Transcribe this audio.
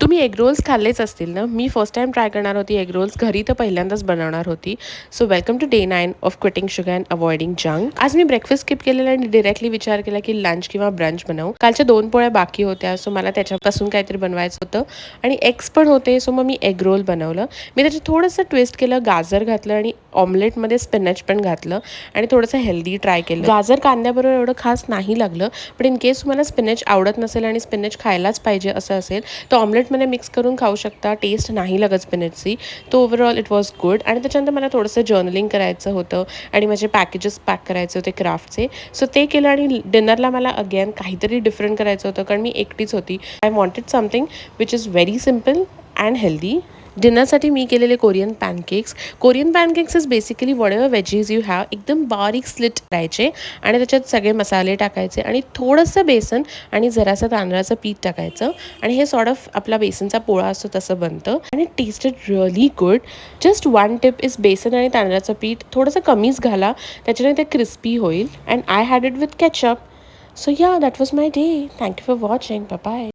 तुम्ही egg Rolls खाल्लेच असतील ना. मी फर्स्ट टाईम ट्राय करणार होती एग रोल्स घरी, तर पहिल्यांदाच बनवणार होती. So welcome to day 9 of quitting sugar and avoiding junk. आज मी ब्रेकफास्ट स्किप केलेला आणि डिरेक्टली विचार केला की लंच किंवा ब्रंच बनवू. कालच्या 2 पोळ्या बाकी होत्या, सो मला त्याच्यापासून काहीतरी बनवायचं होतं आणि एग्स पण होते, सो मग मी एग रोल बनवलं. मी त्याच्यात थोडंसं ट्विस्ट केलं, गाजर घातलं आणि ऑमलेटमध्ये स्पिनच पण घातलं आणि थोडंसं हेल्दी ट्राय केलं. गाजर कांद्याबरोबर एवढं खास नाही लागलं, पण इन केस तुम्हाला स्पिनच आवडत नसेल आणि स्पिनच खायलाच पाहिजे असं असेल तर ऑमलेटमध्ये मिक्स करून खाऊ शकता. टेस्ट नाही लागत स्पिनचची. तो ओव्हरऑल इट वॉज गुड. आणि त्याच्यानंतर मला थोडंसं जर्नलिंग करायचं होतं आणि माझे पॅकेजेस पॅक करायचे होते क्राफ्टचे, सो ते केलं. आणि डिनरला मला अगेन काहीतरी डिफरंट करायचं होतं, कारण मी एकटीच होती. I wanted something which is very simple and healthy. डिनरसाठी मी केलेले Korean pancakes. Korean pancakes is basically whatever veggies you have, एकदम बारीक स्लिट करायचे आणि त्याच्यात सगळे मसाले टाकायचे आणि थोडंसं बेसन आणि जरासं तांदळाचं पीठ टाकायचं आणि हे सॉर्ट ऑफ आपला बेसनचा पोळा असतो तसं बनतं आणि tasted really good. Just one tip is besan आणि तांदळाचं पीठ थोडंसं कमीच घाला, त्याच्याने ते क्रिस्पी होईल. And I had it with ketchup. So yeah, that was my day. Thank you for watching. Bye bye.